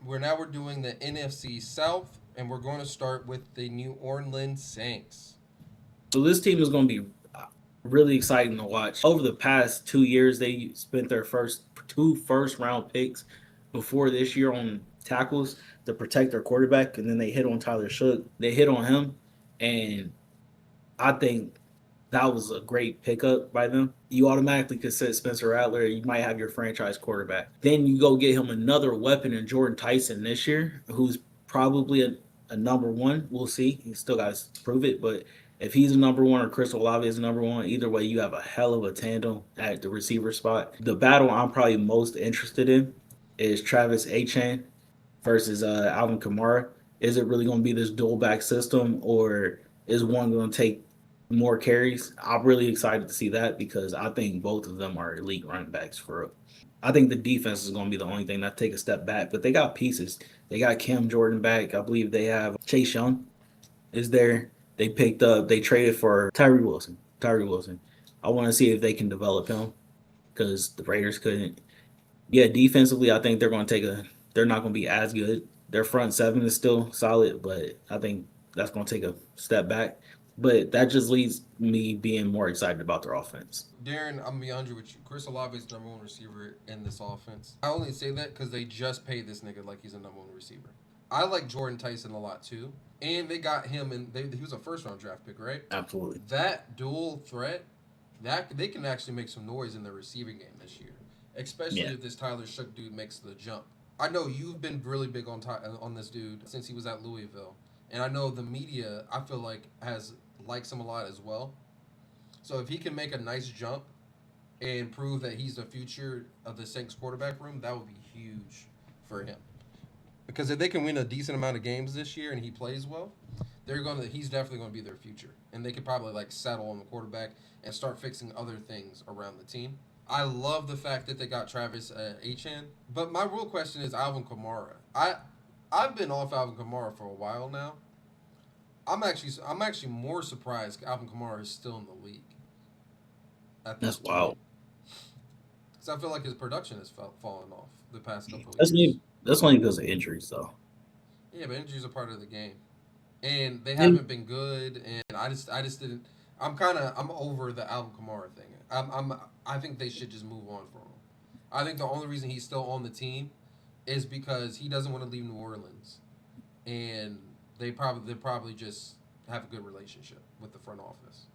We're doing the NFC South, and we're going to start with the New Orleans Saints. So this team is going to be really exciting to watch. Over the past 2 years, they spent their first round picks before this year on tackles to protect their quarterback, and then they hit on Tyler Shook. They hit on him, and I think that was a great pickup by them. You automatically could set Spencer Rattler. You might have your franchise quarterback. Then you go get him another weapon in Jordan Tyson this year, who's probably a number one. We'll see. He still got to prove it. But if he's a number one or Chris Olave is a number one, either way, you have a hell of a tandem at the receiver spot. The battle I'm probably most interested in is Travis Achan versus Alvin Kamara. Is it really going to be this dual back system, or is one going to take more carries? I'm really excited to see that because I think both of them are elite running backs for real. I think the defense is going to be the only thing that take a step back, but they got pieces. They got Cam Jordan back. I believe they have Chase Young is there. They traded for Tyree Wilson. Tyree Wilson. I want to see if they can develop him because the Raiders couldn't. Yeah, defensively, I think they're not going to be as good. Their front seven is still solid, but I think that's going to take a step back. But that just leaves me being more excited about their offense. Darren, I'm gonna be honest with you. Chris Olave is the number one receiver in this offense. I only say that because they just paid this nigga like he's a number one receiver. I like Jordan Tyson a lot too, and they got him, and he was a first round draft pick, right? Absolutely. That dual threat, that they can actually make some noise in the receiving game this year, especially Yeah. if this Tyler Shook dude makes the jump. I know you've been really big on this dude since he was at Louisville, and I know the media I feel like has likes him a lot as well. So if he can make a nice jump and prove that he's the future of the Saints quarterback room, that would be huge for him. Because if they can win a decent amount of games this year and he plays well, he's definitely gonna be their future. And they could probably like settle on the quarterback and start fixing other things around the team. I love the fact that they got Travis Achan, but my real question is Alvin Kamara. I've been off Alvin Kamara for a while now. I'm actually more surprised Alvin Kamara is still in the league at this That's point. wild. Because I feel like his production has fallen off the past couple of That's years. only that's only because of injuries though. Yeah, but injuries are part of the game, and they Yeah. haven't been good. And I just didn't. I'm over the Alvin Kamara thing. I think they should just move on from him. I think the only reason he's still on the team is because he doesn't want to leave New Orleans, and they probably just have a good relationship with the front office.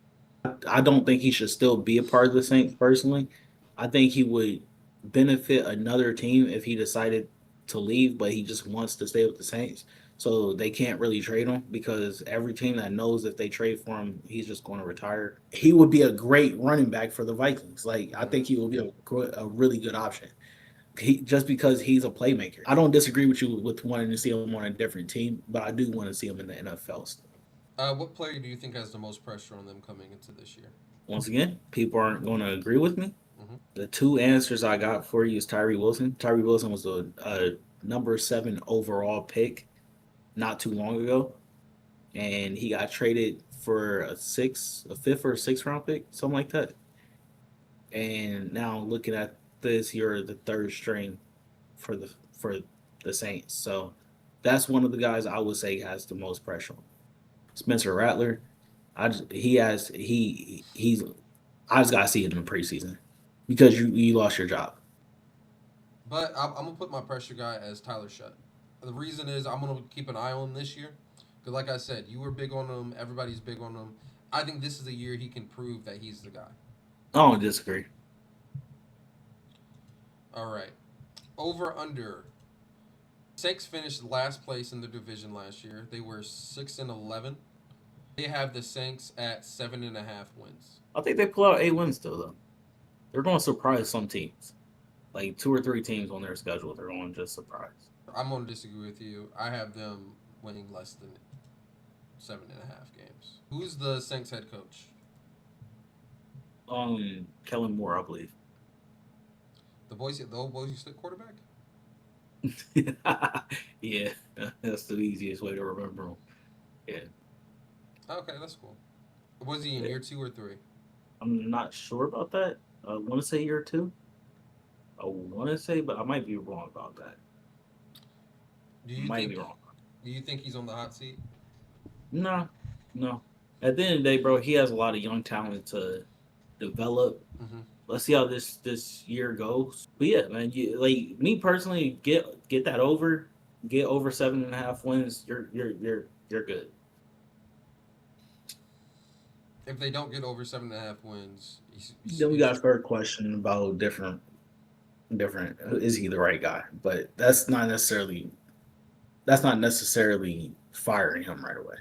I don't think he should still be a part of the Saints personally. I think he would benefit another team if he decided to leave, but he just wants to stay with the Saints. So they can't really trade him because every team that knows if they trade for him, he's just going to retire. He would be a great running back for the Vikings. Like I think Mm. he would be a really good option. Just because he's a playmaker. I don't disagree with you with wanting to see him on a different team, but I do want to see him in the NFL still. What player do you think has the most pressure on them coming into this year? Once again, people aren't going to agree with me. Mm-hmm. The two answers I got for you is Tyree Wilson. Tyree Wilson was a number seven overall pick not too long ago, and he got traded for a fifth or sixth round pick, something like that. And now looking at this, you're the third string for the Saints. So that's one of the guys I would say has the most pressure on. Spencer Rattler, he has he's I just gotta see it in the preseason because you lost your job. But I'm gonna put my pressure guy as Tyler Shutt. The reason is I'm gonna keep an eye on him this year, because like I said, you were big on him. Everybody's big on him. I think this is a year he can prove that he's the guy. I don't disagree. All right, over under. Saints finished last place in the division last year. They were 6-11. They have the Saints at 7.5 wins. I think they pull out 8 wins still though. They're going to surprise some teams, like two or three teams on their schedule. They're going to just surprise. I'm gonna disagree with you. I have them winning less than 7.5 games. Who's the Saints head coach? Kellen Moore, I believe. The old Boise State quarterback. Yeah, that's the easiest way to remember them. Yeah, Okay, that's cool. Was he in yeah. year 2 or 3? I'm not sure about that. I want to say year two. I want to say, but I might be wrong about that. Do you Might be think? wrong. Do you think he's on the hot seat? No, no. At the end of the day, bro, he has a lot of young talent to develop. Mm-hmm. Let's see how this year goes. But yeah, man, you like me personally, get that over, get over 7.5 wins. You're good. If they don't get over 7.5 wins, Then we got a third question about different. Is he the right guy? But that's not necessarily firing him right away.